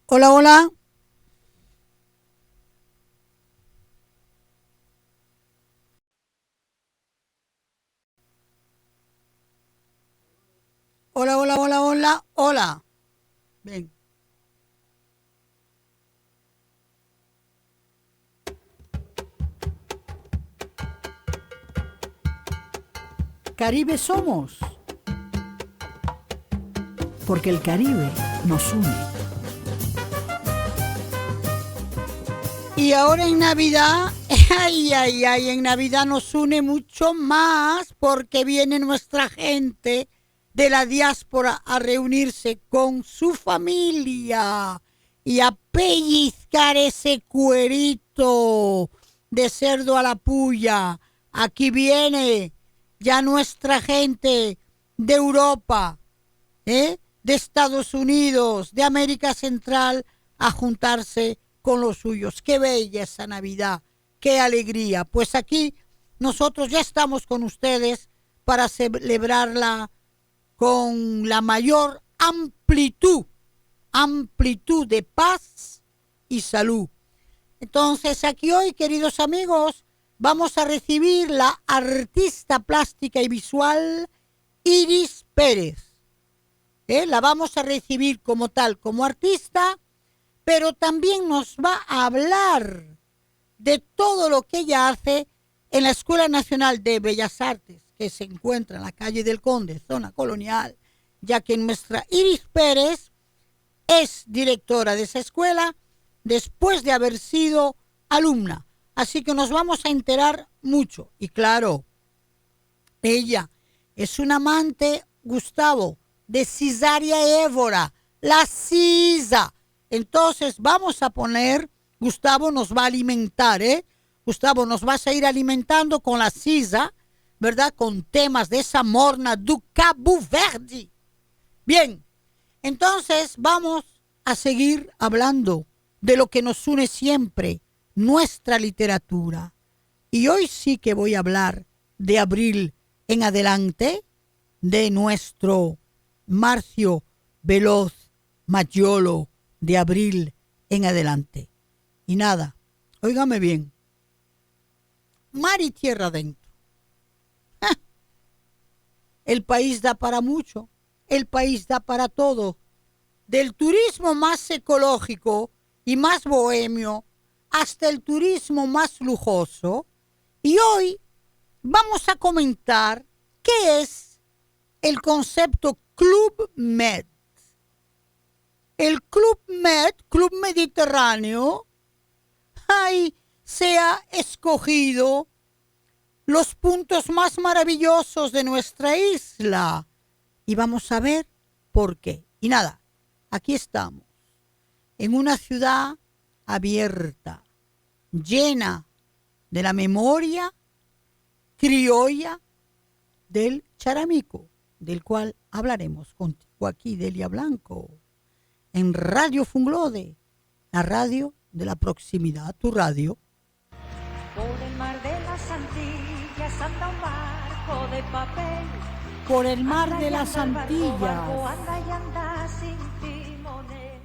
Hola, hola. Hola, hola, hola, hola, hola. Bien. Caribe somos, porque el Caribe nos une. Y ahora en Navidad, ay, ay, ay, en Navidad nos une mucho más porque viene nuestra gente de la diáspora a reunirse con su familia y a pellizcar ese cuerito de cerdo a la puya. Aquí viene ya nuestra gente de Europa, de Estados Unidos, de América Central, a juntarse con los suyos. Qué bella esa Navidad, qué alegría. Pues aquí nosotros ya estamos con ustedes para celebrarla con la mayor amplitud de paz y salud. Entonces aquí hoy, queridos amigos, vamos a recibir la artista plástica y visual Iris Pérez. La vamos a recibir como tal, como artista, pero también nos va a hablar de todo lo que ella hace en la Escuela Nacional de Bellas Artes, que se encuentra en la calle del Conde, zona colonial, ya que nuestra Iris Pérez es directora de esa escuela después de haber sido alumna. Así que nos vamos a enterar mucho. Y claro, ella es un amante, Gustavo, de Cisaria Évora, la Cisa. Entonces vamos a poner, Gustavo nos va a alimentar, Gustavo, nos vas a ir alimentando con la Cisa, ¿verdad? Con temas de esa morna du Cabo Verde. Bien, entonces vamos a seguir hablando de lo que nos une siempre, nuestra literatura. Y hoy sí que voy a hablar de abril en adelante, de nuestro Marcio Veloz Maggiolo, de abril en adelante. Y nada, óigame bien, mar y tierra adentro. El país da para mucho, el país da para todo. Del turismo más ecológico y más bohemio hasta el turismo más lujoso. Y hoy vamos a comentar qué es el concepto Club Med. El Club Med, Club Mediterráneo, se ha escogido los puntos más maravillosos de nuestra isla. Y vamos a ver por qué. Y nada, aquí estamos, en una ciudad abierta, llena de la memoria criolla del Charamico, del cual hablaremos contigo aquí, Delia Blanco, en Radio Funglode, la radio de la proximidad, tu radio. Por el mar de las Antillas anda un barco de papel. Por el mar de las Antillas. Anda sin timonel.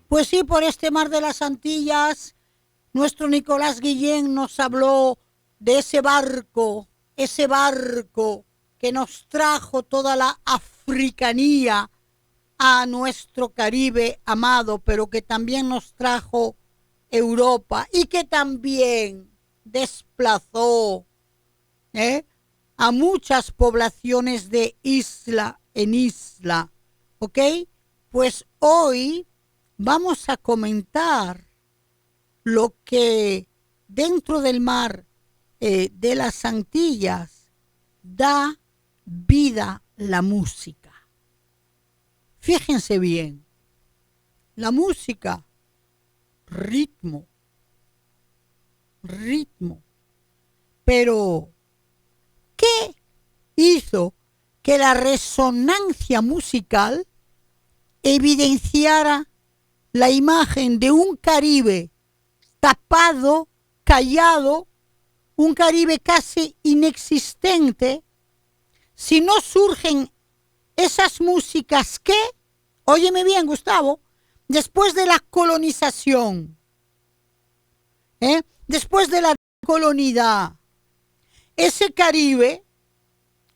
Pues sí, por este mar de las Antillas, nuestro Nicolás Guillén nos habló de ese barco que nos trajo toda la africanía a nuestro Caribe amado, pero que también nos trajo Europa y que también desplazó a muchas poblaciones de isla en isla, ¿ok? Pues hoy vamos a comentar lo que dentro del mar de las Antillas da vida la música. Fíjense bien, la música, ritmo, pero ¿qué hizo que la resonancia musical evidenciara la imagen de un Caribe tapado, callado, un Caribe casi inexistente, si no surgen esas músicas que, óyeme bien, Gustavo, después de la colonización, después de la colonialidad, ese Caribe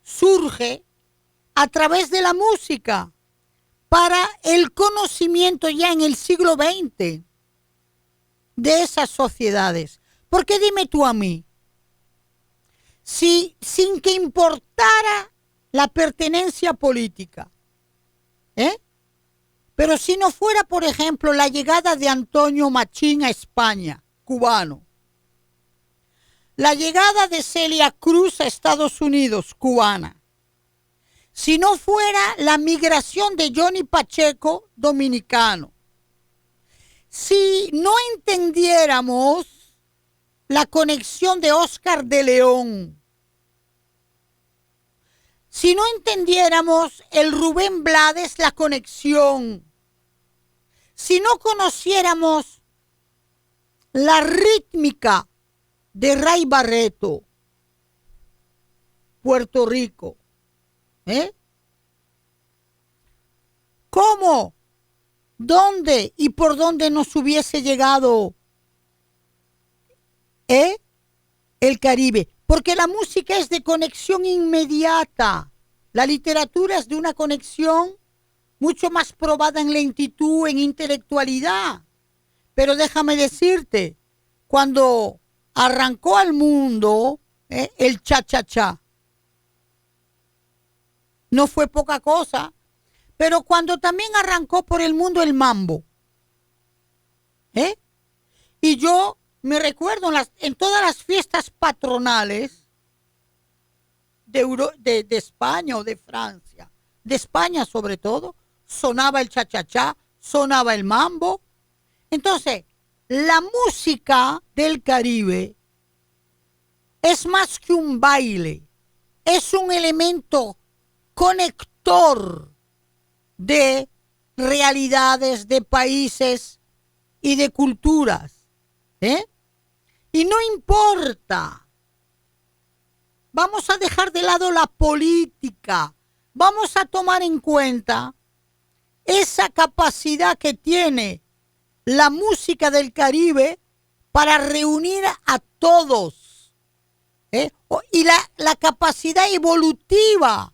surge a través de la música para el conocimiento ya en el siglo XX de esas sociedades. Porque dime tú a mí, si sin que importara la pertenencia política, pero si no fuera, por ejemplo, la llegada de Antonio Machín a España, cubano, la llegada de Celia Cruz a Estados Unidos, cubana, si no fuera la migración de Johnny Pacheco, dominicano, si no entendiéramos la conexión de Oscar de León, si no entendiéramos el Rubén Blades, la conexión, si no conociéramos la rítmica de Ray Barreto, Puerto Rico, ¿cómo, dónde y por dónde nos hubiese llegado el Caribe? Porque la música es de conexión inmediata. La literatura es de una conexión mucho más probada en lentitud, en intelectualidad. Pero déjame decirte, cuando arrancó al mundo el cha-cha-cha, no fue poca cosa, pero cuando también arrancó por el mundo el mambo, y yo me recuerdo en todas las fiestas patronales de España o de Francia, de España sobre todo, sonaba el cha-cha-cha, sonaba el mambo. Entonces, la música del Caribe es más que un baile, es un elemento conector de realidades, de países y de culturas. Y no importa, vamos a dejar de lado la política, vamos a tomar en cuenta esa capacidad que tiene la música del Caribe para reunir a todos, y la capacidad evolutiva.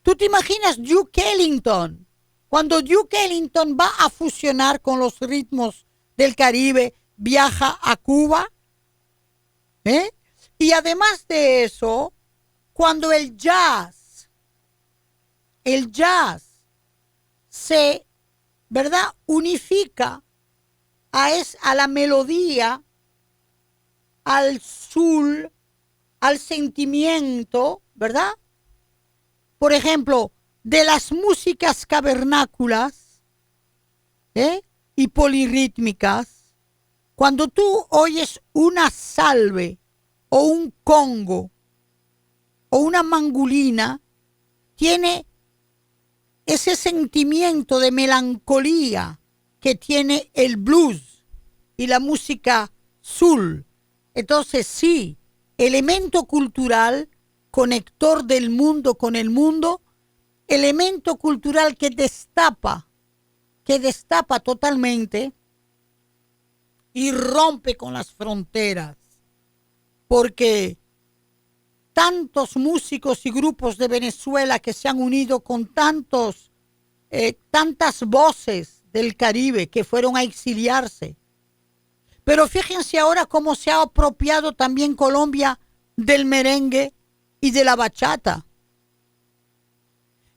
¿Tú te imaginas Duke Ellington? Cuando Duke Ellington va a fusionar con los ritmos del Caribe, viaja a Cuba, y además de eso, cuando el jazz se, ¿verdad?, unifica a la melodía, al soul, al sentimiento, ¿verdad? Por ejemplo, de las músicas cavernáculas y polirrítmicas, cuando tú oyes una salve o un congo o una mangulina, tiene ese sentimiento de melancolía que tiene el blues y la música soul. Entonces sí, elemento cultural, conector del mundo con el mundo, elemento cultural que destapa totalmente y rompe con las fronteras, porque tantos músicos y grupos de Venezuela que se han unido con tantas voces del Caribe que fueron a exiliarse. Pero fíjense ahora cómo se ha apropiado también Colombia del merengue y de la bachata.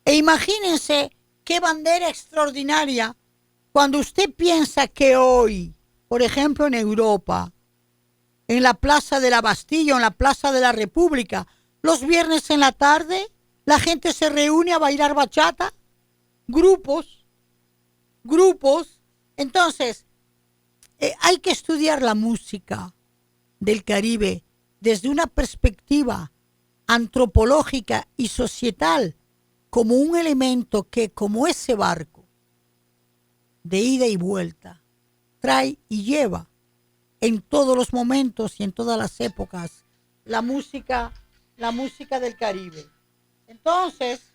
E imagínense qué bandera extraordinaria cuando usted piensa que hoy, por ejemplo en Europa, en la Plaza de la Bastilla, en la Plaza de la República, los viernes en la tarde, la gente se reúne a bailar bachata, grupos. Entonces, hay que estudiar la música del Caribe desde una perspectiva antropológica y societal, como un elemento que, como ese barco de ida y vuelta, trae y lleva en todos los momentos y en todas las épocas la música del Caribe. Entonces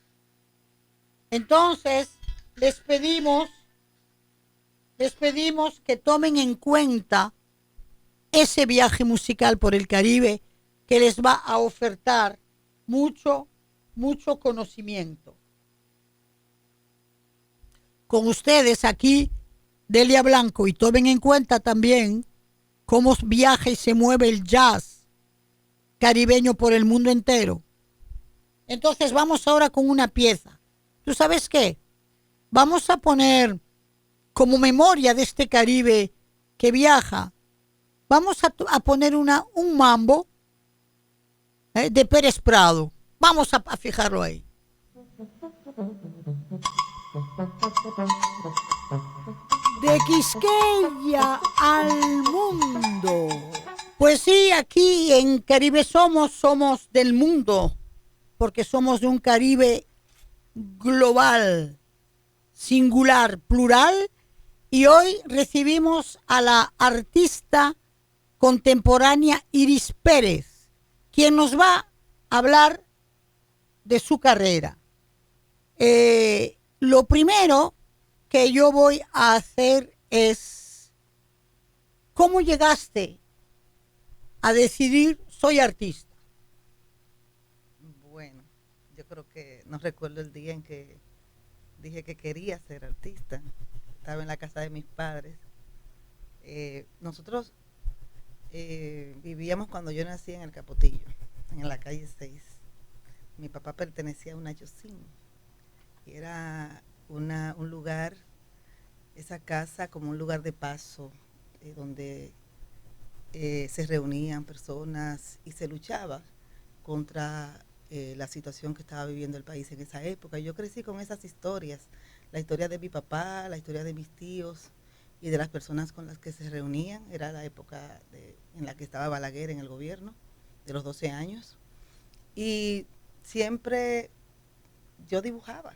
les pedimos les pedimos que tomen en cuenta ese viaje musical por el Caribe que les va a ofertar mucho, mucho conocimiento. Con ustedes aquí, Delia Blanco, y tomen en cuenta también cómo viaja y se mueve el jazz caribeño por el mundo entero. Entonces vamos ahora con una pieza. ¿Tú sabes qué? Vamos a poner como memoria de este Caribe que viaja, vamos a poner un mambo de Pérez Prado. Vamos a fijarlo ahí. De Quisqueya al mundo. Pues sí, aquí en Caribe somos del mundo, porque somos de un Caribe global, singular, plural, y hoy recibimos a la artista contemporánea Iris Pérez, quien nos va a hablar de su carrera. Lo primero que yo voy a hacer es, ¿cómo llegaste a decidir soy artista? Bueno, yo creo que no recuerdo el día en que dije que quería ser artista. Estaba en la casa de mis padres. Nosotros vivíamos cuando yo nací en el Capotillo, en la calle 6. Mi papá pertenecía a una Yocín. Y era un lugar, esa casa como un lugar de paso, donde se reunían personas y se luchaba contra la situación que estaba viviendo el país en esa época. Yo crecí con esas historias, la historia de mi papá, la historia de mis tíos y de las personas con las que se reunían. Era la época en la que estaba Balaguer en el gobierno, de los 12 años. Y siempre yo dibujaba.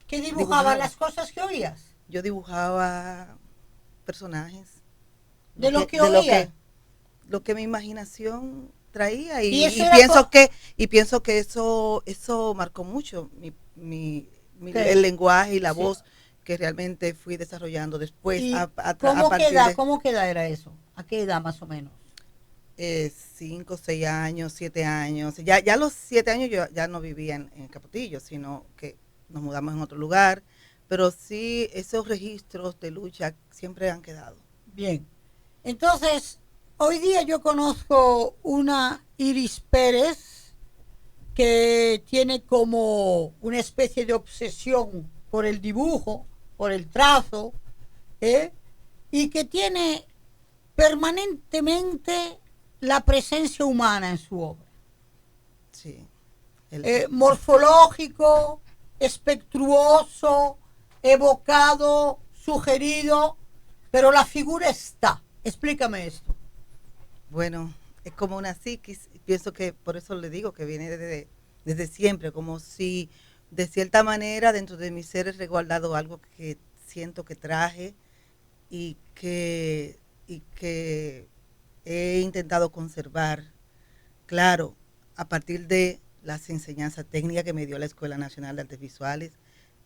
¿Qué dibujaba? ¿Las cosas que oías? Yo dibujaba personajes. ¿De lo que oía? Lo que mi imaginación traía y pienso que eso marcó mucho el lenguaje y la voz que realmente fui desarrollando después. ¿Cómo qué edad era eso? ¿A qué edad más o menos? 5, 6 años, 7 años. Ya a los 7 años yo ya no vivía en Capotillo, sino que nos mudamos en otro lugar, pero sí esos registros de lucha siempre han quedado. Bien, entonces hoy día yo conozco una Iris Pérez que tiene como una especie de obsesión por el dibujo, por el trazo, y que tiene permanentemente la presencia humana en su obra. Sí. Morfológico, espectruoso, evocado, sugerido, pero la figura está. Explícame esto. Bueno, es como una psiquis, pienso que por eso le digo que viene desde siempre, como si de cierta manera dentro de mi ser he resguardado algo que siento que traje y que he intentado conservar, claro, a partir de las enseñanzas técnicas que me dio la Escuela Nacional de Artes Visuales,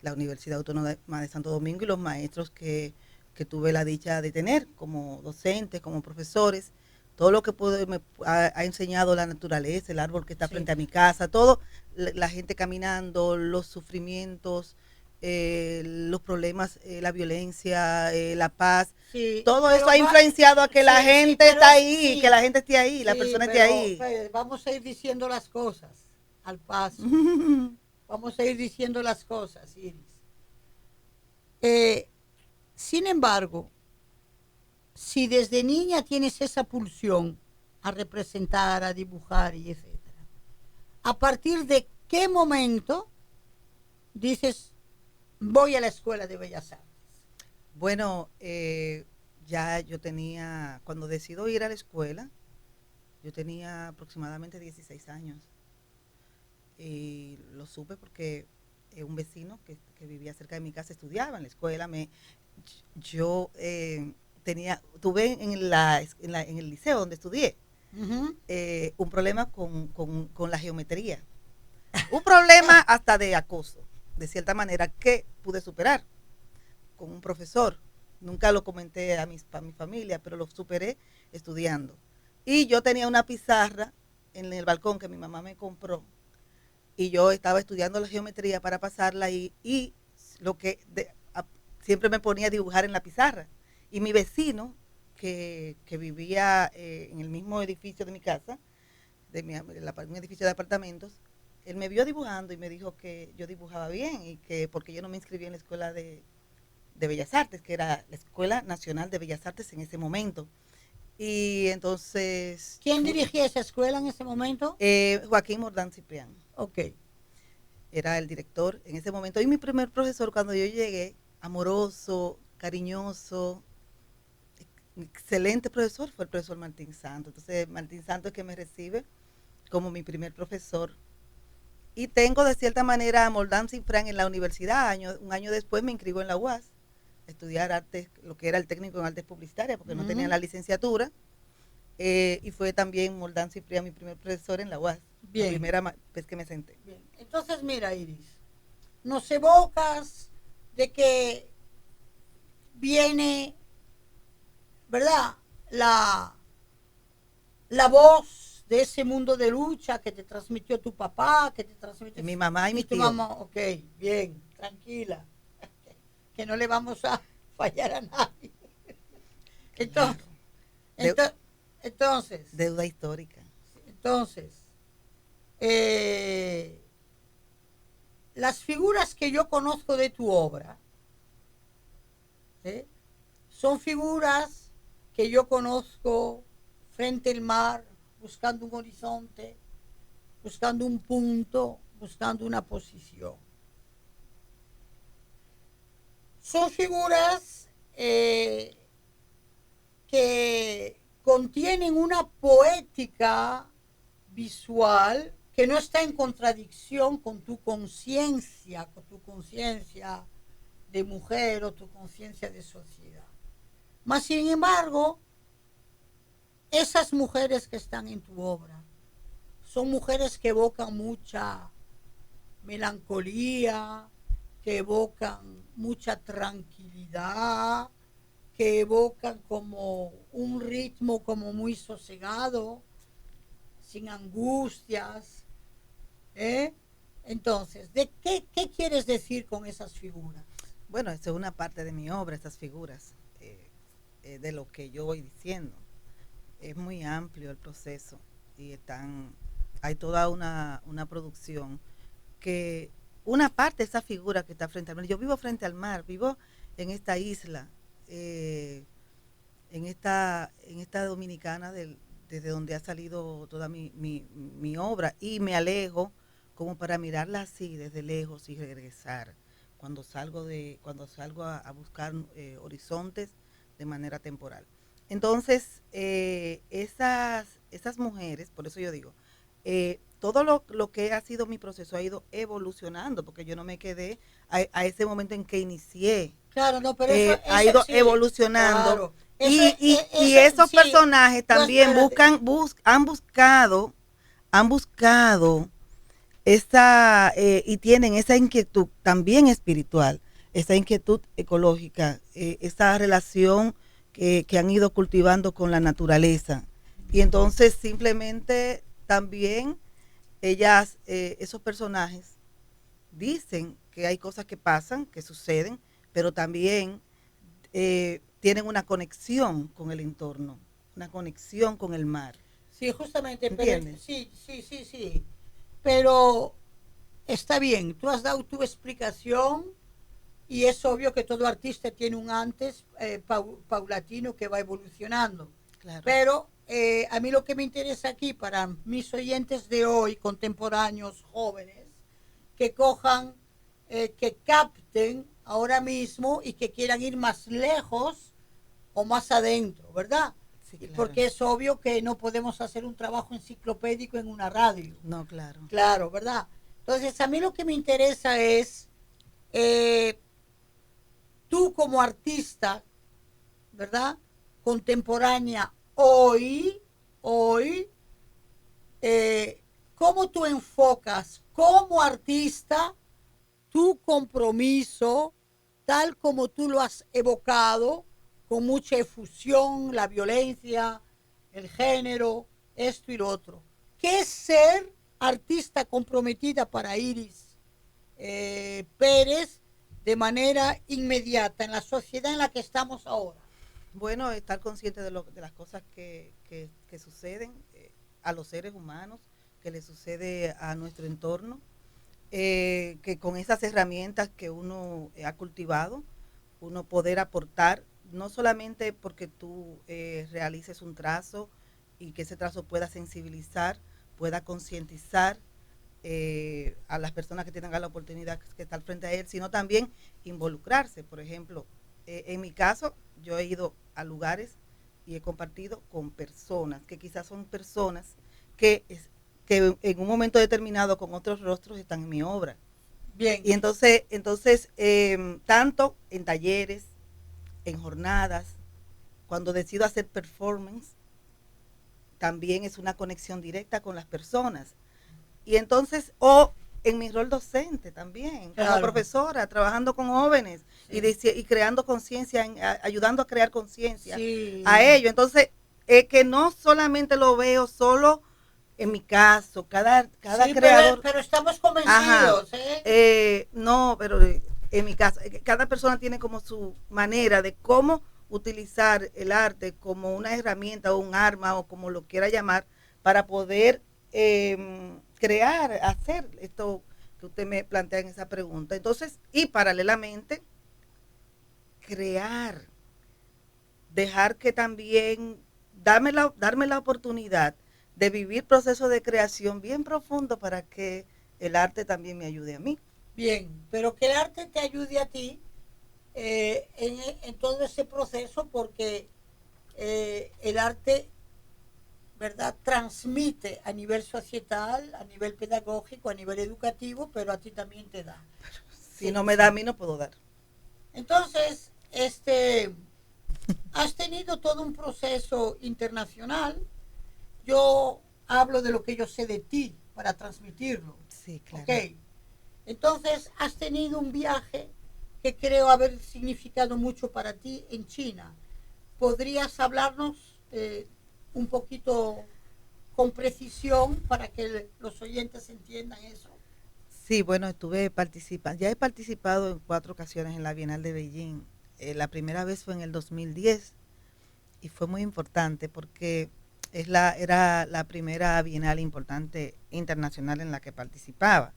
la Universidad Autónoma de Santo Domingo y los maestros que tuve la dicha de tener como docentes, como profesores. Todo lo que me ha enseñado la naturaleza, el árbol que está frente a mi casa, todo, la gente caminando, los sufrimientos, los problemas, la violencia, la paz, todo eso ha influenciado a que la gente está ahí, que la gente esté ahí, la persona esté ahí. Vamos a ir diciendo las cosas al paso. Vamos a ir diciendo las cosas, Iris. Sin embargo, si desde niña tienes esa pulsión a representar, a dibujar y etcétera, ¿a partir de qué momento dices voy a la Escuela de Bellas Artes? Bueno, ya yo tenía, cuando decido ir a la escuela, yo tenía aproximadamente 16 años. Y lo supe porque un vecino que vivía cerca de mi casa estudiaba en la escuela. Tuve en el liceo donde estudié un problema con la geometría. Un problema hasta de acoso, de cierta manera, que pude superar con un profesor nunca lo comenté a mi familia, pero lo superé estudiando. Y yo tenía una pizarra en el balcón que mi mamá me compró y yo estaba estudiando la geometría para pasarla y lo que siempre me ponía a dibujar en la pizarra. Y mi vecino, que vivía en el mismo edificio de mi casa, un edificio de apartamentos, él me vio dibujando y me dijo que yo dibujaba bien y que porque yo no me inscribí en la escuela de Bellas Artes, que era la Escuela Nacional de Bellas Artes en ese momento. Y entonces... ¿Quién dirigía esa escuela en ese momento? Joaquín Mordán Ciprián. Ok. Era el director en ese momento. Y mi primer profesor, cuando yo llegué, amoroso, cariñoso, excelente profesor, fue el profesor Martín Santos. Entonces, Martín Santos es que me recibe como mi primer profesor. Y tengo de cierta manera a Mordán Ciprián en la universidad. Un año después me inscribo en la UAS a estudiar artes, lo que era el técnico en artes publicitarias, porque no tenía la licenciatura. Y fue también Mordán Ciprián mi primer profesor en la UAS. Bien. La primera vez que me senté. Bien. Entonces, mira, Iris, nos evocas de que viene, ¿verdad? La voz de ese mundo de lucha que te transmitió tu papá, que te transmitió mi mamá y mi tu tío. mamá. Ok, bien, tranquila, que no le vamos a fallar a nadie. Entonces, Claro. entonces, Deuda histórica. Entonces, las figuras que yo conozco de tu obra, ¿sí?, son figuras que yo conozco frente al mar, buscando un horizonte, buscando un punto, buscando una posición. Son figuras que contienen una poética visual que no está en contradicción con tu conciencia de mujer o tu conciencia de sociedad. Mas, sin embargo, esas mujeres que están en tu obra son mujeres que evocan mucha melancolía, que evocan mucha tranquilidad, que evocan como un ritmo como muy sosegado, sin angustias, ¿eh? Entonces, ¿qué quieres decir con esas figuras? Bueno, eso es una parte de mi obra, esas figuras, de lo que yo voy diciendo. Es muy amplio el proceso y hay toda una producción que una parte de esa figura que está frente al mar. Yo vivo frente al mar, vivo en esta isla, en esta dominicana desde donde ha salido toda mi obra, y me alejo como para mirarla así desde lejos y regresar cuando salgo a buscar horizontes de manera temporal. Entonces, esas mujeres, por eso yo digo, todo lo que ha sido mi proceso ha ido evolucionando, porque yo no me quedé a ese momento en que inicié. Claro, no, pero eso ha ido sí, evolucionando. claro. Y esos sí, personajes también han buscado esa, y tienen esa inquietud también espiritual, esa inquietud ecológica, esa relación que han ido cultivando con la naturaleza. Y entonces simplemente también esos personajes dicen que hay cosas que pasan, que suceden, pero también tienen una conexión con el entorno, una conexión con el mar. Sí, justamente. ¿Entiendes? Sí. Pero está bien, tú has dado tu explicación y es obvio que todo artista tiene un antes paulatino que va evolucionando. Claro. Pero a mí lo que me interesa aquí para mis oyentes de hoy, contemporáneos, jóvenes, que cojan, que capten ahora mismo y que quieran ir más lejos o más adentro, ¿verdad? Sí, claro. Porque es obvio que no podemos hacer un trabajo enciclopédico en una radio. No, claro. Claro, ¿verdad? Entonces, a mí lo que me interesa es, tú como artista, ¿verdad?, contemporánea hoy, ¿cómo tú enfocas como artista tu compromiso, tal como tú lo has evocado, con mucha efusión, la violencia, el género, esto y lo otro. ¿Qué es ser artista comprometida para Iris Pérez de manera inmediata en la sociedad en la que estamos ahora? Bueno, estar consciente de las cosas que suceden a los seres humanos, que le sucede a nuestro entorno, que con esas herramientas que uno ha cultivado, uno poder aportar, no solamente porque tú realices un trazo y que ese trazo pueda sensibilizar, pueda concientizar a las personas que tengan la oportunidad que estar frente a él, sino también involucrarse. Por ejemplo, en mi caso, yo he ido a lugares y he compartido con personas que quizás son personas que en un momento determinado con otros rostros están en mi obra. Bien. Y entonces tanto en talleres, en jornadas, cuando decido hacer performance, también es una conexión directa con las personas. Y entonces, en mi rol docente también, como claro, profesora, trabajando con jóvenes, sí, y creando conciencia, ayudando a crear conciencia, sí, a ello. Entonces, que no solamente lo veo solo en mi caso, cada sí, creador. Pero estamos convencidos, no, pero en mi caso, cada persona tiene como su manera de cómo utilizar el arte como una herramienta o un arma o como lo quiera llamar para poder crear, hacer esto que usted me plantea en esa pregunta. Entonces, y paralelamente, crear, dejar que también, darme la oportunidad de vivir procesos de creación bien profundo para que el arte también me ayude a mí. Bien, pero que el arte te ayude a ti en todo ese proceso, porque el arte, ¿verdad?, transmite a nivel societal, a nivel pedagógico, a nivel educativo, pero a ti también te da. Si no me da a mí, no puedo dar. Entonces, has tenido todo un proceso internacional. Yo hablo de lo que yo sé de ti para transmitirlo. Sí, claro. Okay. Entonces, has tenido un viaje que creo haber significado mucho para ti en China. ¿Podrías hablarnos un poquito con precisión para que los oyentes entiendan eso? Sí, bueno, ya he participado en 4 ocasiones en la Bienal de Beijing. La primera vez fue en el 2010 y fue muy importante porque era la primera bienal importante internacional en la que participaba.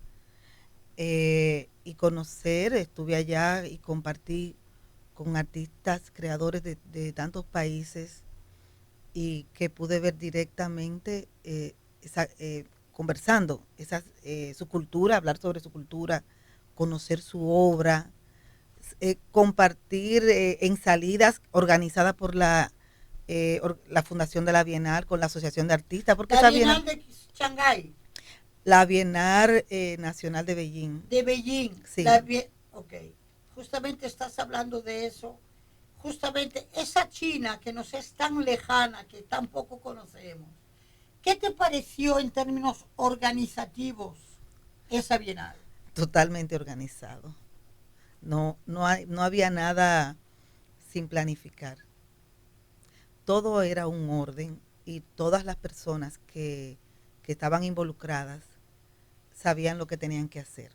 Y estuve allá y compartí con artistas, creadores de tantos países, y que pude ver directamente conversando su cultura, hablar sobre su cultura, conocer su obra, compartir en salidas organizadas por la Fundación de la Bienal con la Asociación de Artistas. Porque la Bienal de Shanghái. La Bienal Nacional de Beijing. De Beijing. Sí. Ok. Justamente estás hablando de eso. Justamente esa China que nos es tan lejana, que tan poco conocemos. ¿Qué te pareció en términos organizativos esa Bienal? Totalmente organizado. No había nada sin planificar. Todo era un orden y todas las personas que estaban involucradas sabían lo que tenían que hacer.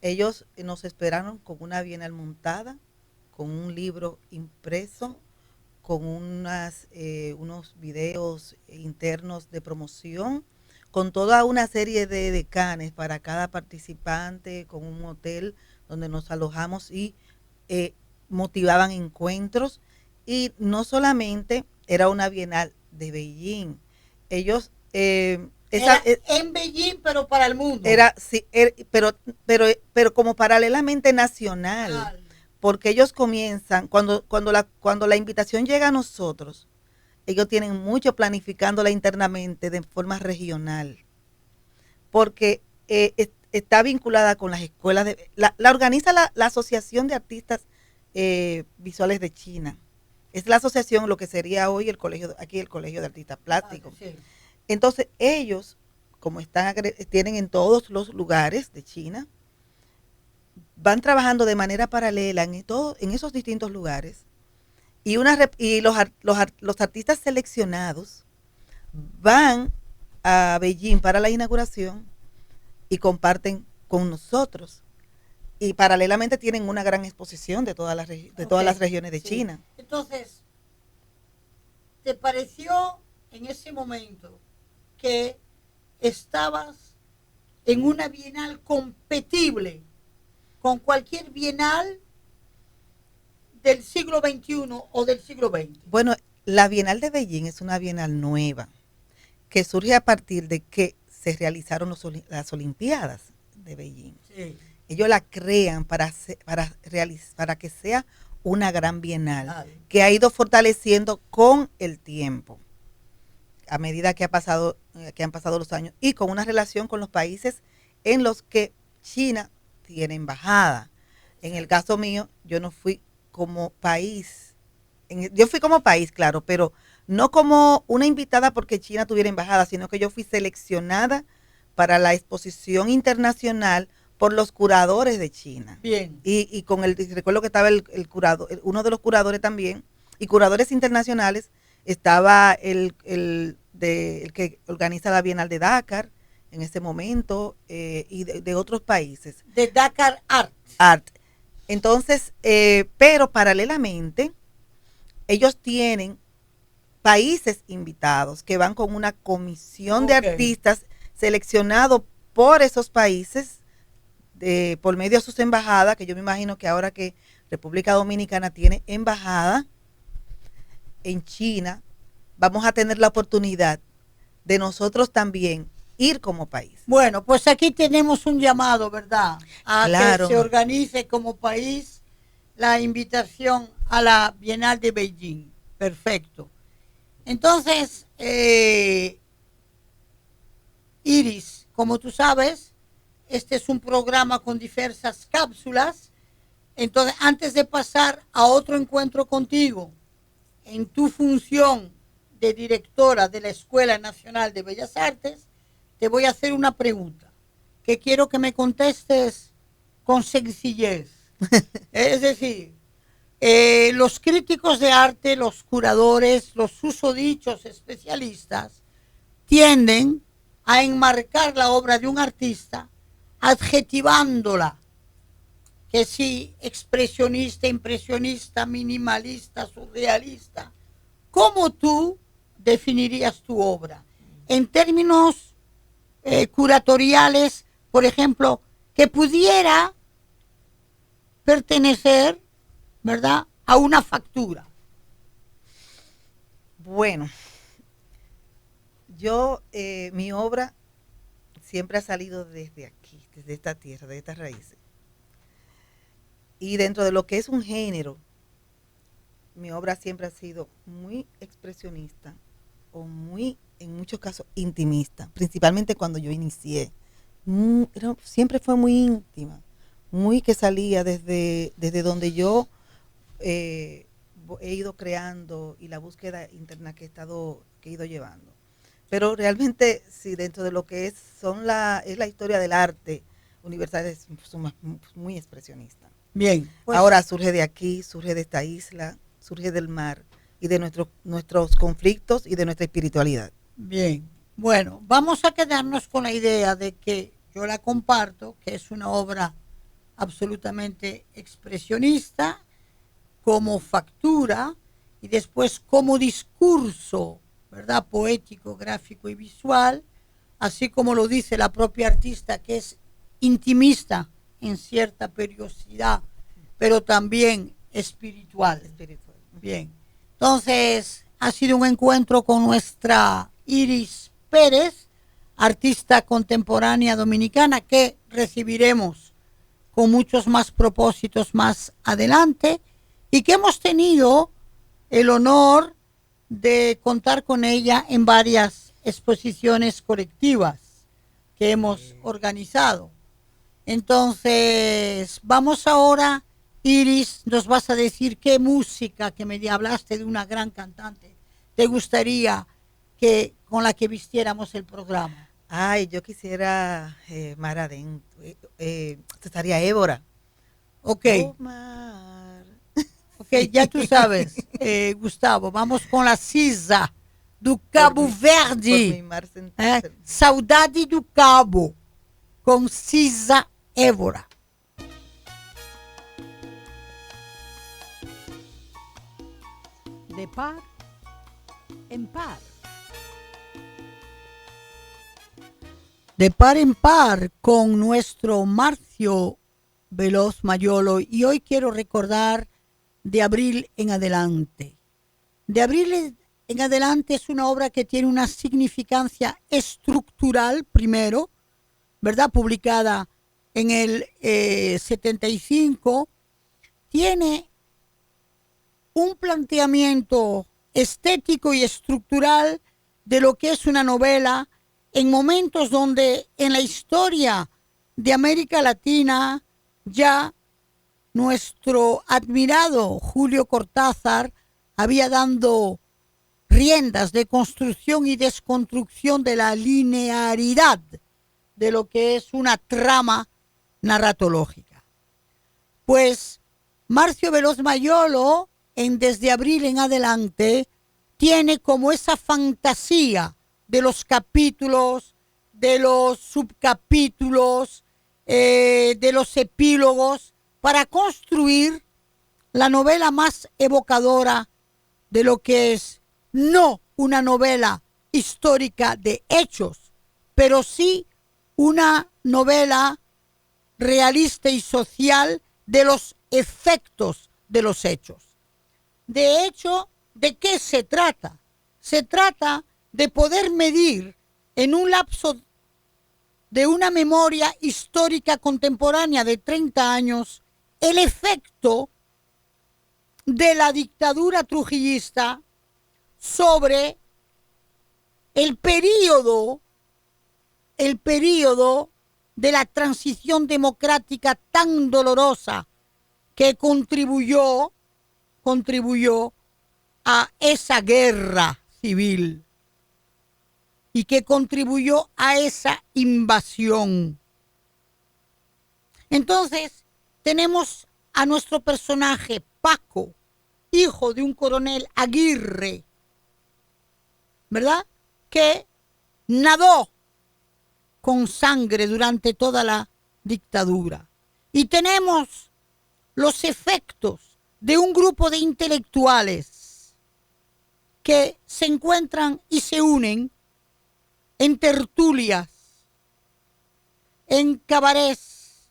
Ellos nos esperaron con una bienal montada, con un libro impreso, con unos videos internos de promoción, con toda una serie de decanes para cada participante, con un hotel donde nos alojamos y motivaban encuentros. Y no solamente era una bienal de Beijing, ellos... en Beijing, pero para el mundo. Sí, pero como paralelamente nacional. Porque ellos comienzan, cuando la invitación llega a nosotros, ellos tienen mucho planificándola internamente de forma regional. Porque está vinculada con las escuelas, la organiza la Asociación de Artistas Visuales de China. Es la asociación, lo que sería hoy el Colegio de Artistas Plásticos. Sí. Entonces ellos, como tienen en todos los lugares de China, van trabajando de manera paralela en esos distintos lugares Y los artistas seleccionados van a Beijing para la inauguración y comparten con nosotros. Y paralelamente tienen una gran exposición de todas todas las regiones de China. Entonces, ¿te pareció en ese momento que estabas en una bienal competible con cualquier bienal del siglo XXI o del siglo XX? Bueno, la Bienal de Beijing es una bienal nueva que surge a partir de que se realizaron las Olimpiadas de Beijing. Sí. Ellos la crean para que sea una gran bienal que ha ido fortaleciendo con el tiempo a medida que han pasado los años y con una relación con los países en los que China tiene embajada. En el caso mío, yo no fui como país, yo fui como país, claro, pero no como una invitada porque China tuviera embajada, sino que yo fui seleccionada para la exposición internacional por los curadores de China. Bien. Y recuerdo que estaba el curador, uno de los curadores también, y curadores internacionales, estaba el que organiza la Bienal de Dakar en ese momento, y de otros países. De Dakar Art. Entonces, pero paralelamente, ellos tienen países invitados que van con una comisión de artistas seleccionados por esos países, por medio de sus embajadas, que yo me imagino que ahora que República Dominicana tiene embajada en China, vamos a tener la oportunidad de nosotros también ir como país. Bueno, pues aquí tenemos un llamado, ¿verdad? A Claro. que se organice como país la invitación a la Bienal de Beijing. Perfecto. Entonces, Iris, como tú sabes, este es un programa con diversas cápsulas. Entonces, antes de pasar a otro encuentro contigo, en tu función de directora de la Escuela Nacional de Bellas Artes, te voy a hacer una pregunta que quiero que me contestes con sencillez. Es decir, los críticos de arte, los curadores, los susodichos especialistas tienden a enmarcar la obra de un artista adjetivándola, que si expresionista, impresionista, minimalista, surrealista. ¿Cómo tú definirías tu obra? En términos curatoriales, por ejemplo, que pudiera pertenecer, ¿verdad?, a una factura. Bueno, yo, mi obra siempre ha salido desde aquí, desde esta tierra, de estas raíces. Y dentro de lo que es un género, mi obra siempre ha sido muy expresionista o muy, en muchos casos, intimista, principalmente cuando yo inicié. Siempre fue muy íntima, muy que salía desde donde yo he ido creando y la búsqueda interna que he ido llevando. Pero realmente, sí, dentro de lo que es la historia del arte universal, es muy expresionista. Bien. Pues, ahora surge de aquí, surge de esta isla, surge del mar y de nuestros conflictos y de nuestra espiritualidad. Bien. Bueno, vamos a quedarnos con la idea de que yo la comparto, que es una obra absolutamente expresionista, como factura y después como discurso, ¿verdad?, poético, gráfico y visual, así como lo dice la propia artista, que es intimista en cierta periodicidad, pero también espiritual. Bien. Entonces, ha sido un encuentro con nuestra Iris Pérez, artista contemporánea dominicana, que recibiremos con muchos más propósitos más adelante, y que hemos tenido el honor de contar con ella en varias exposiciones colectivas que hemos organizado. Entonces, vamos ahora, Iris, nos vas a decir qué música, que me hablaste de una gran cantante, te gustaría con la que vistiéramos el programa. Ay, yo quisiera mar adentro, estaría Évora. Ok. Mar. Ok, que ya tú sabes, Gustavo, vamos con la Cisa do Cabo Verde. Saudade do Cabo, con Cisa Évora. De par en par. De par en par con nuestro Marcio Veloz Mayolo, y hoy quiero recordar De abril en adelante. De abril en adelante es una obra que tiene una significancia estructural, primero, ¿verdad? Publicada en el 75, tiene un planteamiento estético y estructural de lo que es una novela en momentos donde en la historia de América Latina ya nuestro admirado Julio Cortázar había dado riendas de construcción y desconstrucción de la linearidad de lo que es una trama narratológica. Pues Marcio Veloz Mayolo, en Desde abril en adelante, tiene como esa fantasía de los capítulos, de los subcapítulos, de los epílogos, para construir la novela más evocadora de lo que es no una novela histórica de hechos, pero sí una novela realista y social de los efectos de los hechos. De hecho, ¿de qué se trata? Se trata de poder medir en un lapso de una memoria histórica contemporánea de 30 años el efecto de la dictadura trujillista sobre el periodo de la transición democrática tan dolorosa que contribuyó a esa guerra civil y que contribuyó a esa invasión. Entonces, tenemos a nuestro personaje Paco, hijo de un coronel Aguirre, ¿verdad? Que nadó con sangre durante toda la dictadura. Y tenemos los efectos de un grupo de intelectuales que se encuentran y se unen en tertulias, en cabarets,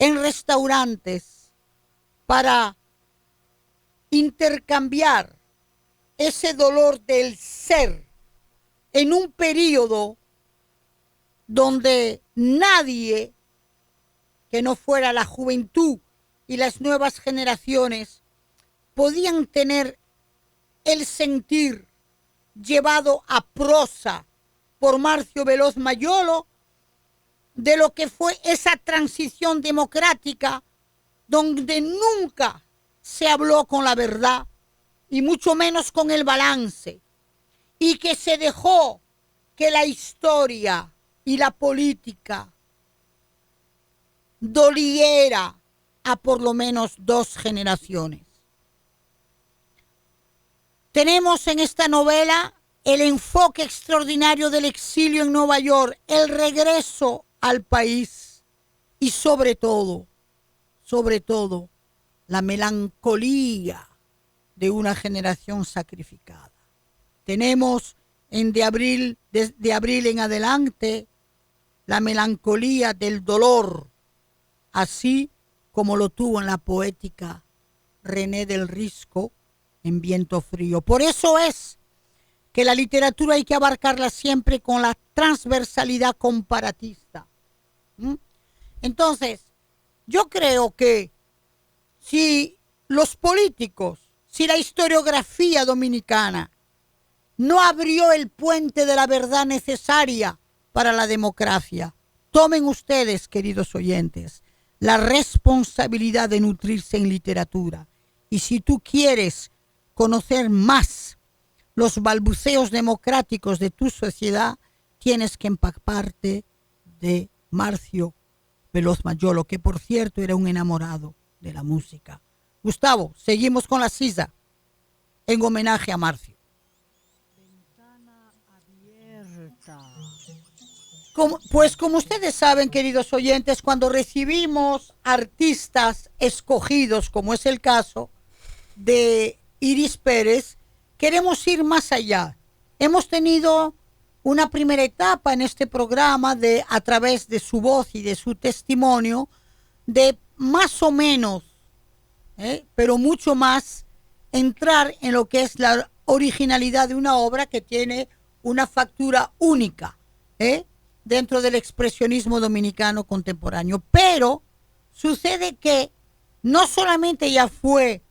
en restaurantes, para intercambiar ese dolor del ser en un periodo donde nadie que no fuera la juventud y las nuevas generaciones podían tener el sentir llevado a prosa por Marcio Veloz Mayolo de lo que fue esa transición democrática donde nunca se habló con la verdad y mucho menos con el balance, y que se dejó que la historia y la política doliera a por lo menos 2 generaciones. Tenemos en esta novela el enfoque extraordinario del exilio en Nueva York, el regreso al país y sobre todo, la melancolía de una generación sacrificada. Tenemos desde abril en adelante la melancolía del dolor, así como lo tuvo en la poética René del Risco en Viento Frío. Por eso es que la literatura hay que abarcarla siempre con la transversalidad comparatista. Entonces, yo creo que si los políticos, si la historiografía dominicana no abrió el puente de la verdad necesaria para la democracia, tomen ustedes, queridos oyentes, la responsabilidad de nutrirse en literatura. Y si tú quieres conocer más los balbuceos democráticos de tu sociedad, tienes que empaparte de Marcio Veloz Mayolo, que por cierto era un enamorado de la música. Gustavo, seguimos con la sisa en homenaje a Marcio. Ventana abierta. Pues como ustedes saben, queridos oyentes, cuando recibimos artistas escogidos, como es el caso de Iris Pérez, queremos ir más allá. Hemos tenido una primera etapa en este programa de, a través de su voz y de su testimonio, de más o menos, pero mucho más, entrar en lo que es la originalidad de una obra que tiene una factura única, dentro del expresionismo dominicano contemporáneo. Pero sucede que no solamente ella fue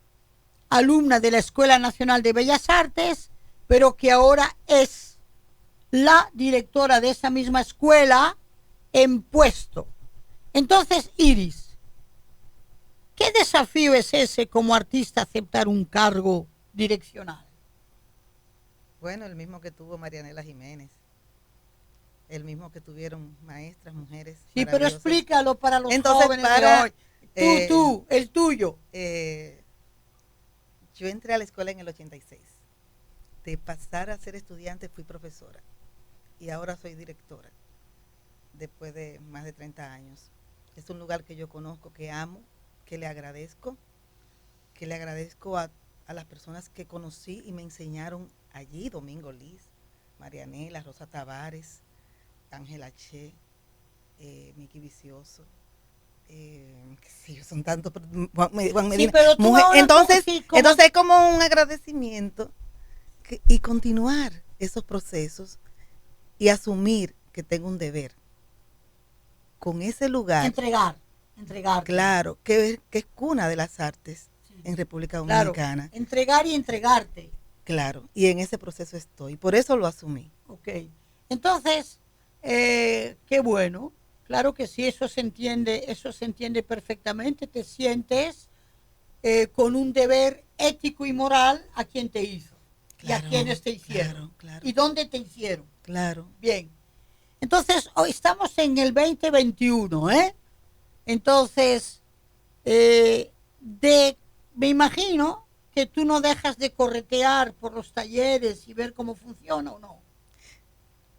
alumna de la Escuela Nacional de Bellas Artes, pero que ahora es la directora de esa misma escuela en puesto. Entonces, Iris, ¿qué desafío es ese como artista aceptar un cargo direccional? Bueno, el mismo que tuvo Marianela Jiménez, el mismo que tuvieron maestras, mujeres. Sí, pero explícalo para los Entonces, jóvenes para, de hoy. Tú, el tuyo. Yo entré a la escuela en el 86. De pasar a ser estudiante fui profesora y ahora soy directora después de más de 30 años. Es un lugar que yo conozco, que amo, que le agradezco a las personas que conocí y me enseñaron allí: Domingo Liz, Marianela, Rosa Tavares, Ángela Che, Miki Vicioso, son tantos, Juan Medina. Sí, pero tú entonces es como un agradecimiento y continuar esos procesos y asumir que tengo un deber con ese lugar. Entregar. Claro, que es cuna de las artes, sí, en República Dominicana. Claro, entregar y entregarte. Claro, y en ese proceso estoy, por eso lo asumí. Ok, entonces, qué bueno, claro que sí, eso se entiende perfectamente. Te sientes con un deber ético y moral a quien te hizo, claro, y a quienes te hicieron, claro. ¿Y dónde te hicieron? Claro. Bien, entonces hoy estamos en el 2021, Entonces, me imagino que tú no dejas de corretear por los talleres y ver cómo funciona o no.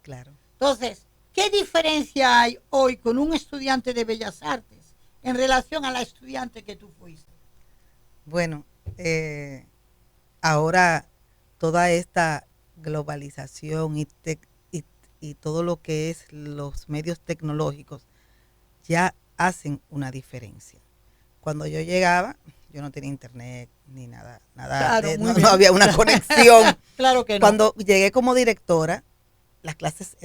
Claro. Entonces, ¿qué diferencia hay hoy con un estudiante de Bellas Artes en relación a la estudiante que tú fuiste? Bueno, ahora toda esta globalización y todo lo que es los medios tecnológicos ya hacen una diferencia. Cuando yo llegaba, yo no tenía internet ni nada, claro, no había una conexión. Claro que no. Cuando llegué como directora, las clases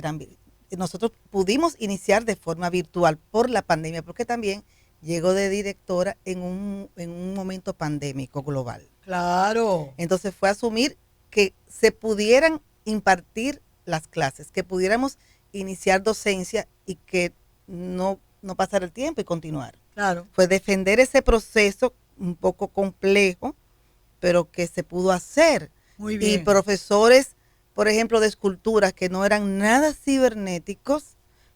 nosotros pudimos iniciar de forma virtual por la pandemia, porque también llegó de directora en un momento pandémico global. Claro. Entonces fue asumir que se pudieran impartir las clases, que pudiéramos iniciar docencia y que no pasar el tiempo y continuar. Claro. Fue defender ese proceso un poco complejo, pero que se pudo hacer. Muy bien. Y profesores, por ejemplo, de esculturas que no eran nada cibernéticos,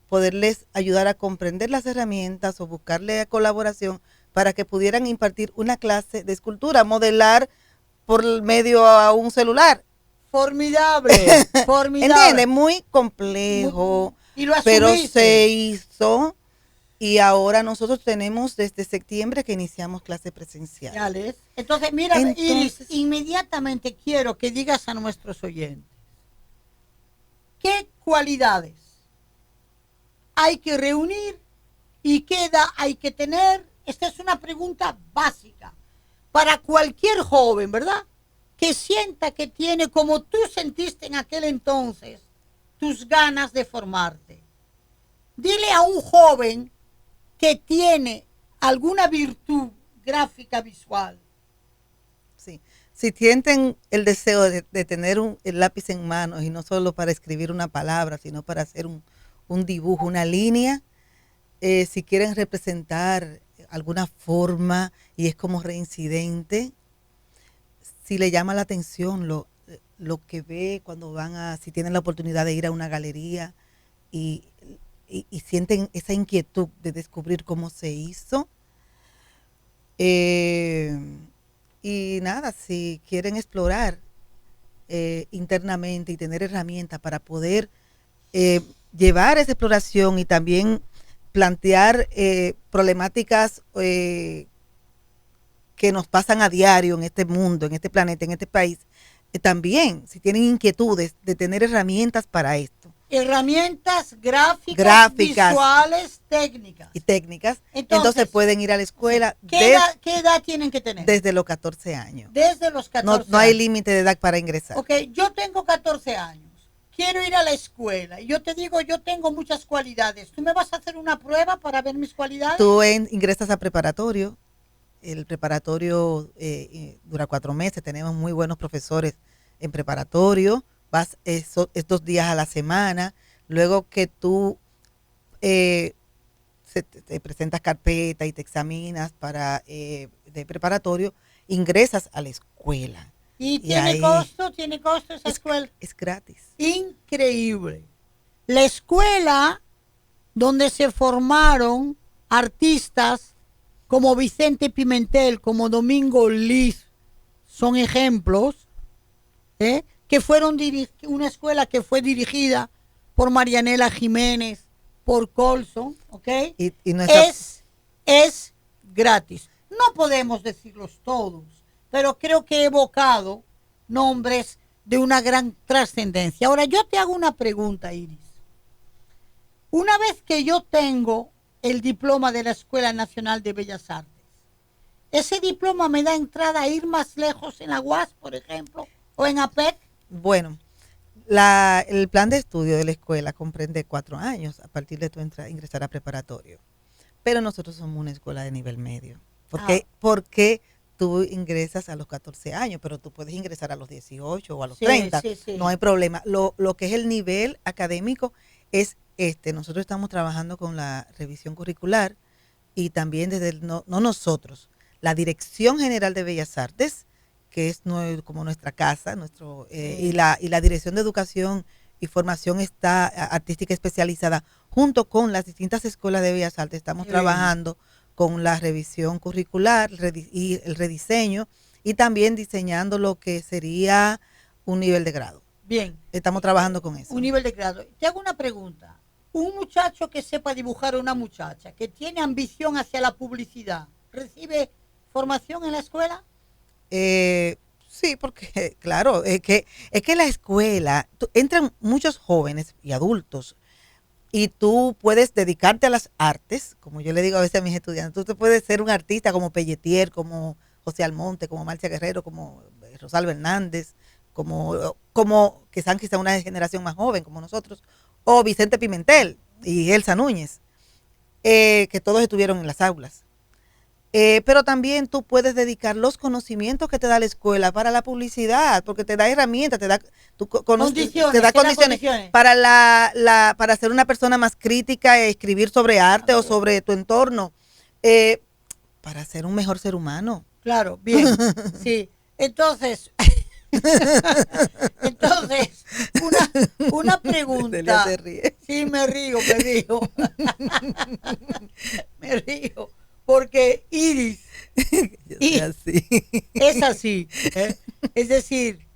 poderles ayudar a comprender las herramientas o buscarle colaboración para que pudieran impartir una clase de escultura, modelar por medio a un celular. Formidable, formidable. ¿Entiendes? Muy complejo, pero se hizo. Y ahora nosotros tenemos desde septiembre que iniciamos clase presencial. Entonces, mira, Iris, inmediatamente quiero que digas a nuestros oyentes, ¿qué cualidades hay que reunir y qué edad hay que tener? Esta es una pregunta básica para cualquier joven, ¿verdad? Que sienta que tiene, como tú sentiste en aquel entonces, tus ganas de formarte. Dile a un joven que tiene alguna virtud gráfica visual. Sí, si sienten el deseo de tener el lápiz en manos y no solo para escribir una palabra, sino para hacer un dibujo, una línea, si quieren representar alguna forma y es como reincidente, si le llama la atención lo que ve cuando si tienen la oportunidad de ir a una galería y sienten esa inquietud de descubrir cómo se hizo, Y nada, si quieren explorar internamente y tener herramientas para poder llevar esa exploración y también plantear problemáticas que nos pasan a diario en este mundo, en este planeta, en este país, también, si tienen inquietudes de tener herramientas para esto. Herramientas gráficas, visuales, técnicas. Y técnicas. Entonces pueden ir a la escuela. ¿Qué edad tienen que tener? Desde los 14 años. Desde los 14 no hay límite de edad para ingresar. Ok, yo tengo 14 años. Quiero ir a la escuela. Y yo te digo, yo tengo muchas cualidades. ¿Tú me vas a hacer una prueba para ver mis cualidades? Tú ingresas a preparatorio. El preparatorio dura 4 meses. Tenemos muy buenos profesores en preparatorio. Vas estos días a la semana. Luego que tú te presentas carpeta y te examinas para de preparatorio, ingresas a la escuela. ¿Y tiene costo? ¿Tiene costo esa escuela? Es gratis. Increíble. La escuela donde se formaron artistas como Vicente Pimentel, como Domingo Liz, son ejemplos, que fueron una escuela que fue dirigida por Marianela Jiménez, por Colson, ¿ok? Y es gratis. No podemos decirlos todos, pero creo que he evocado nombres de una gran trascendencia. Ahora, yo te hago una pregunta, Iris. Una vez que yo tengo el diploma de la Escuela Nacional de Bellas Artes, ¿ese diploma me da entrada a ir más lejos en la UAS, por ejemplo, o en APEC? Bueno, el plan de estudio de la escuela comprende 4 años a partir de tu ingresar a preparatorio. Pero nosotros somos una escuela de nivel medio. Porque tú ingresas a los 14 años, pero tú puedes ingresar a los 18 o a los 30. Sí. No hay problema. Lo que es el nivel académico es nosotros estamos trabajando con la revisión curricular y también no nosotros, la Dirección General de Bellas Artes, que es como nuestra casa, y la Dirección de Educación y Formación artística especializada, junto con las distintas escuelas de Bellas Artes, estamos trabajando con la revisión curricular y el rediseño, y también diseñando lo que sería un nivel de grado. Bien. Estamos trabajando con eso. Un nivel de grado. Te hago una pregunta. Un muchacho que sepa dibujar a una muchacha, que tiene ambición hacia la publicidad, ¿recibe formación en la escuela? Sí, porque claro, es que la escuela, entran muchos jóvenes y adultos y tú puedes dedicarte a las artes, como yo le digo a veces a mis estudiantes, tú te puedes ser un artista como Pelletier, como José Almonte, como Marcia Guerrero, como Rosalba Hernández, como que sean quizá una generación más joven como nosotros, o Vicente Pimentel y Elsa Núñez, que todos estuvieron en las aulas. Pero también tú puedes dedicar los conocimientos que te da la escuela para la publicidad, porque te da herramientas, te da condiciones para ser una persona más crítica, escribir sobre arte o sobre tu entorno, para ser un mejor ser humano. Claro, bien, sí. Entonces, una pregunta. Se ríe. Sí, me río. Me río. Porque Iris es así. Es decir,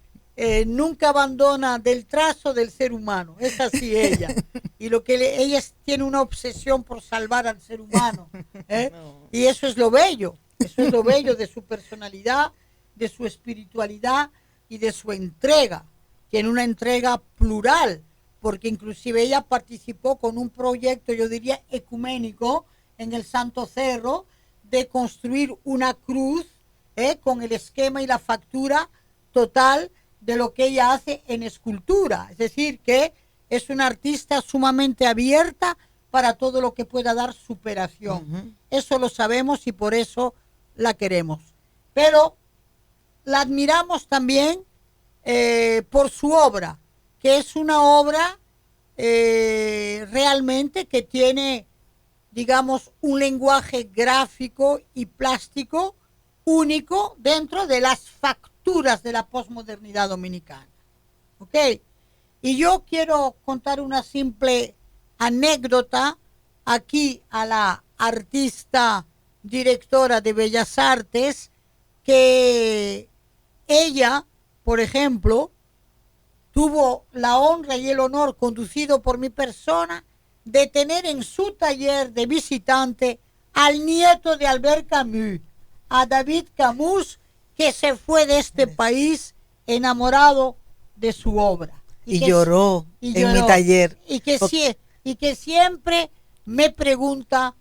nunca abandona del trazo del ser humano. Es así ella. Y ella tiene una obsesión por salvar al ser humano. No. Y eso es lo bello. Eso es lo bello de su personalidad, de su espiritualidad y de su entrega. Tiene una entrega plural, porque inclusive ella participó con un proyecto, yo diría, ecuménico, en el Santo Cerro, de construir una cruz con el esquema y la factura total de lo que ella hace en escultura. Es decir, que es una artista sumamente abierta para todo lo que pueda dar superación. Uh-huh. Eso lo sabemos y por eso la queremos. Pero la admiramos también por su obra, que es una obra realmente que tiene, digamos, un lenguaje gráfico y plástico único dentro de las facturas de la posmodernidad dominicana. ¿Ok? Y yo quiero contar una simple anécdota aquí a la artista directora de Bellas Artes, que ella, por ejemplo, tuvo la honra y el honor, conducido por mi persona, de tener en su taller de visitante al nieto de Albert Camus, a David Camus, que se fue de este país enamorado de su obra. Y lloró en mi taller. Y que siempre me pregunta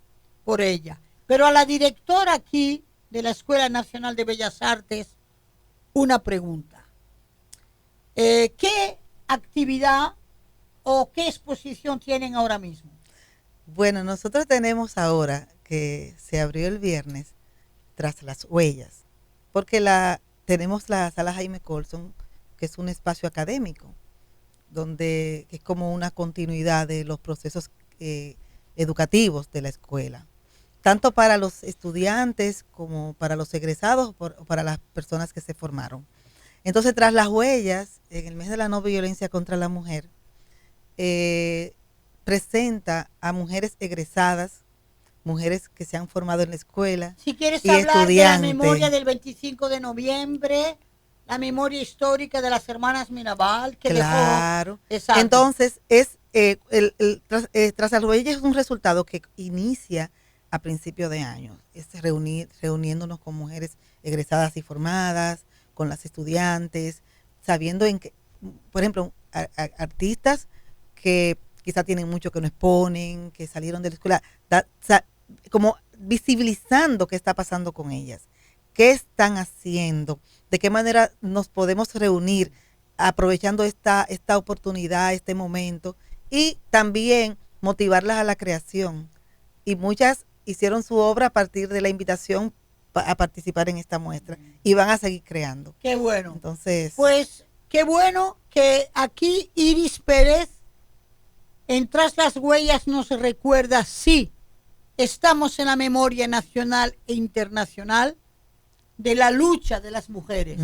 por ella. Pero a la directora aquí de la Escuela Nacional de Bellas Artes, una pregunta. ¿Qué actividad o qué exposición tienen ahora mismo? Bueno, nosotros tenemos ahora, que se abrió el viernes, Tras las Huellas, porque tenemos la sala Jaime Colson, que es un espacio académico, donde es como una continuidad de los procesos educativos de la escuela, tanto para los estudiantes como para los egresados o para las personas que se formaron. Entonces, Tras las Huellas, en el mes de la no violencia contra la mujer, presenta a mujeres egresadas, mujeres que se han formado en la escuela. Si quieres y hablar de la estudiantes. memoria del 25 de noviembre, la memoria histórica de las hermanas Mirabal, que claro. dejó. Exacto. Entonces, Tras las Huellas es un resultado que inicia a principio de año, reuniéndonos con mujeres egresadas y formadas, con las estudiantes, sabiendo en que, por ejemplo, artistas que quizá tienen mucho que no exponen, que salieron de la escuela, como visibilizando qué está pasando con ellas, qué están haciendo, de qué manera nos podemos reunir, aprovechando esta oportunidad, este momento, y también motivarlas a la creación. Y muchas hicieron su obra a partir de la invitación a participar en esta muestra y van a seguir creando. Qué bueno. Entonces, pues qué bueno que aquí Iris Pérez en Tras las Huellas nos recuerda, sí, estamos en la memoria nacional e internacional de la lucha de las mujeres.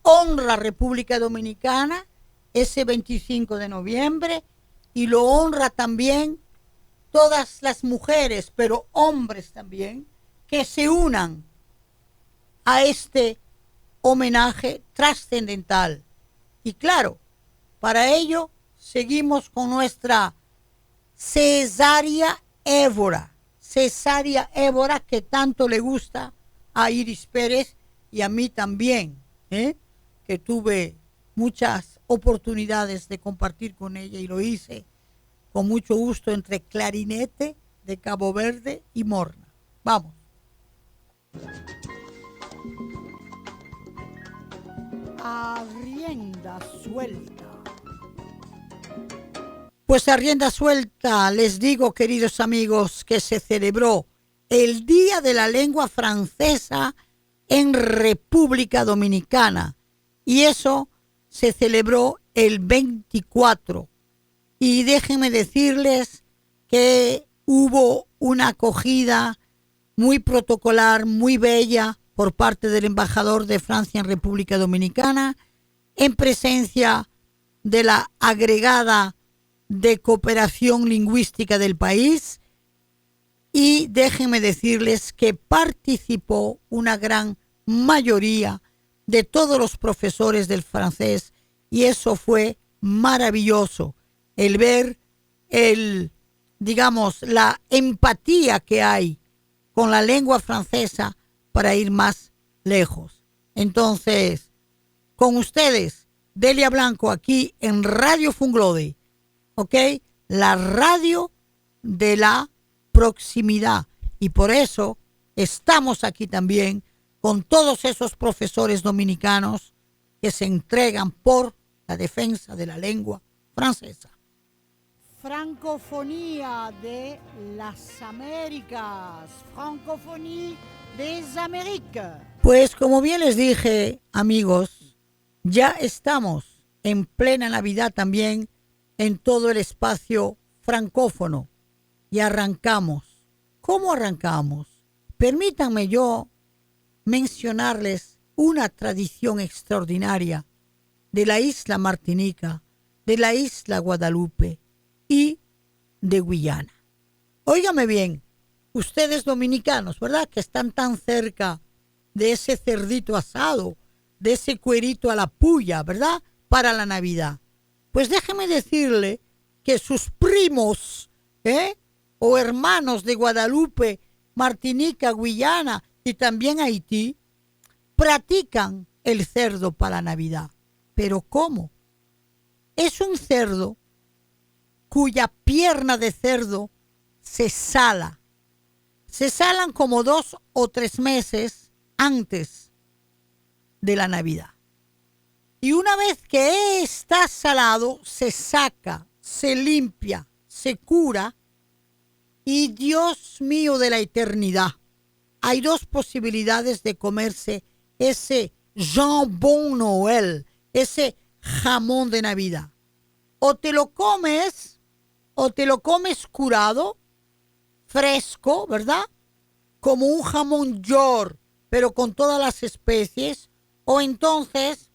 Honra República Dominicana ese 25 de noviembre y lo honra también todas las mujeres, pero hombres también, que se unan a este homenaje trascendental. Y claro, para ello seguimos con nuestra Cesárea Évora, que tanto le gusta a Iris Pérez y a mí también, que tuve muchas oportunidades de compartir con ella y lo hice con mucho gusto entre clarinete de Cabo Verde y Morna. Vamos. A rienda suelta. Pues a rienda suelta les digo, queridos amigos, que se celebró el Día de la Lengua Francesa en República Dominicana y eso se celebró el 24. Y déjenme decirles que hubo una acogida muy protocolar, muy bella por parte del embajador de Francia en República Dominicana, en presencia de la agregada de cooperación lingüística del país, y déjenme decirles que participó una gran mayoría de todos los profesores del francés y eso fue maravilloso, el ver la empatía que hay con la lengua francesa para ir más lejos. Entonces, con ustedes, Delia Blanco, aquí en Radio Funglode, ¿ok? La radio de la proximidad. Y por eso estamos aquí también con todos esos profesores dominicanos que se entregan por la defensa de la lengua francesa. Francofonía de las Américas. Francofonía des Américas. Pues como bien les dije, amigos, ya estamos en plena Navidad también en todo el espacio francófono y arrancamos. ¿Cómo arrancamos? Permítanme yo mencionarles una tradición extraordinaria de la isla Martinica, de la isla Guadalupe y de Guyana. Óigame bien, ustedes dominicanos, ¿verdad? Que están tan cerca de ese cerdito asado, de ese cuerito a la puya, ¿verdad? Para la Navidad. Pues déjeme decirle que sus primos, o hermanos de Guadalupe, Martinica, Guyana y también Haití, practican el cerdo para la Navidad. ¿Pero cómo? Es un cerdo cuya pierna de cerdo se sala. Se salan como 2 o 3 meses antes de la Navidad. Y una vez que está salado, se saca, se limpia, se cura. Y Dios mío de la eternidad, hay 2 posibilidades de comerse ese jambon Noël, ese jamón de Navidad. O te lo comes curado, fresco, ¿verdad? Como un jamón york, pero con todas las especies. O entonces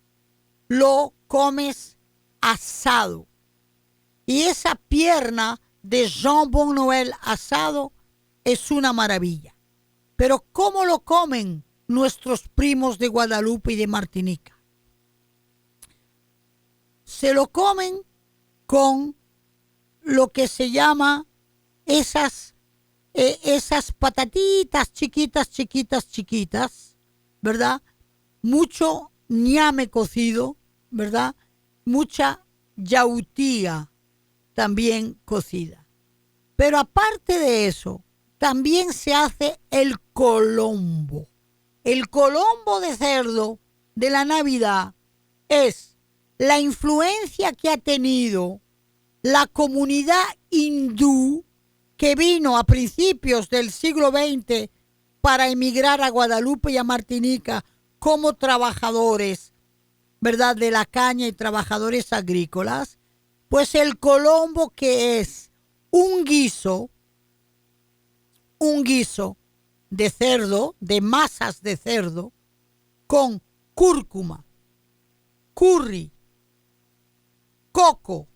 lo comes asado. Y esa pierna de jambon Noël asado es una maravilla. Pero ¿cómo lo comen nuestros primos de Guadalupe y de Martinica? Se lo comen con lo que se llama esas patatitas chiquitas, ¿verdad? Mucho ñame cocido, ¿verdad? Mucha yautía también cocida. Pero aparte de eso, también se hace el colombo. El colombo de cerdo de la Navidad es la influencia que ha tenido la comunidad hindú que vino a principios del siglo XX para emigrar a Guadalupe y a Martinica como trabajadores, ¿verdad?, de la caña y trabajadores agrícolas. Pues el colombo, que es un guiso de cerdo, de masas de cerdo, con cúrcuma, curry, coco,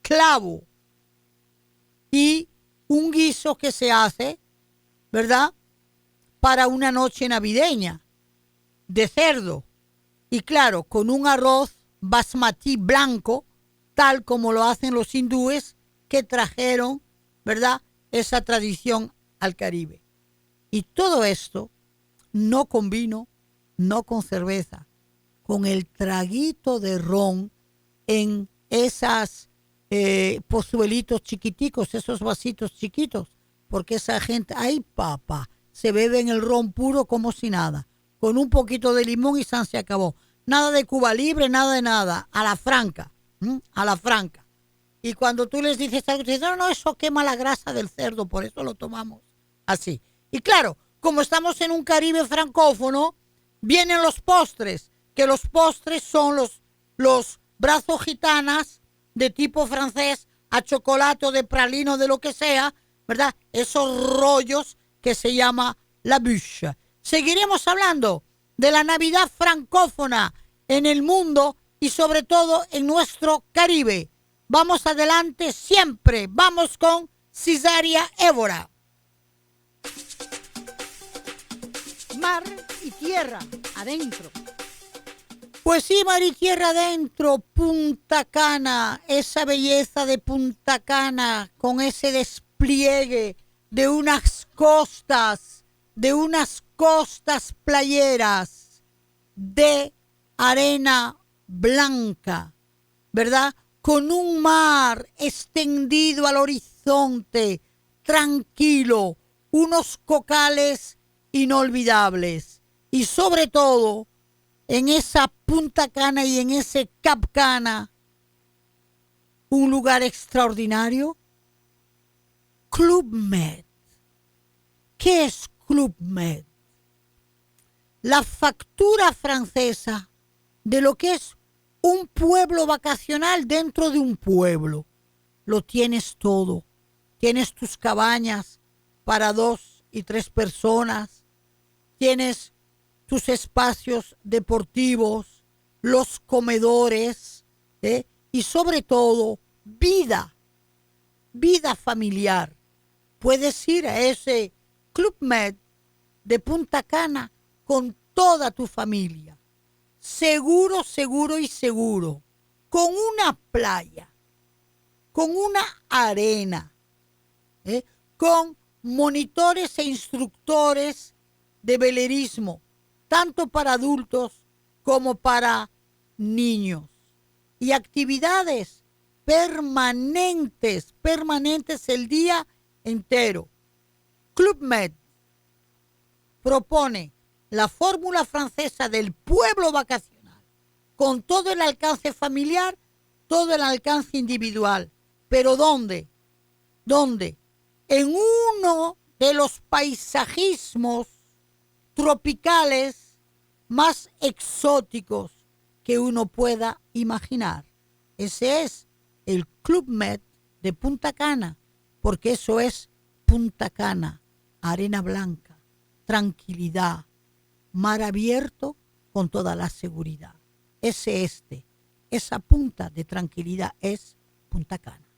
clavo, y un guiso que se hace, ¿verdad?, para una noche navideña de cerdo. Y claro, con un arroz basmati blanco, tal como lo hacen los hindúes que trajeron, ¿verdad?, esa tradición al Caribe. Y todo esto no con vino, no con cerveza, con el traguito de ron en esas pozuelitos chiquiticos, esos vasitos chiquitos, porque esa gente, ay papá, se beben el ron puro como si nada, con un poquito de limón y se acabó. Nada de Cuba Libre, nada de nada, a la franca, a la franca. Y cuando tú les dices algo, te dicen, no, eso quema la grasa del cerdo, por eso lo tomamos así. Y claro, como estamos en un Caribe francófono, vienen los postres, que los postres son los brazos gitanas de tipo francés, a chocolate o de pralino, de lo que sea, ¿verdad? Esos rollos que se llama la bûche. Seguiremos hablando de la Navidad francófona en el mundo y sobre todo en nuestro Caribe. Vamos adelante siempre. Vamos con Cesaria Évora. Mar y tierra adentro. Pues sí, mar y tierra adentro, Punta Cana, esa belleza de Punta Cana, con ese despliegue de unas costas playeras de arena blanca, ¿verdad? Con un mar extendido al horizonte, tranquilo, unos cocales inolvidables. Y sobre todo, en esa Punta Cana y en ese Cap Cana, un lugar extraordinario. Club Med. ¿Qué es Club Med? La factura francesa de lo que es un pueblo vacacional dentro de un pueblo. Lo tienes todo. Tienes tus cabañas para 2 y 3 personas. Tienes tus espacios deportivos, los comedores, y sobre todo, vida familiar. Puedes ir a ese Club Med de Punta Cana con toda tu familia. Seguro, seguro y seguro. Con una playa, con una arena, con monitores e instructores de velerismo, tanto para adultos como para niños. Y actividades permanentes el día entero. Club Med propone la fórmula francesa del pueblo vacacional, con todo el alcance familiar, todo el alcance individual. ¿Pero dónde? ¿Dónde? En uno de los paisajismos tropicales más exóticos que uno pueda imaginar. Ese es el Club Med de Punta Cana, porque eso es Punta Cana, arena blanca, tranquilidad, mar abierto con toda la seguridad. Esa punta de tranquilidad es Punta Cana.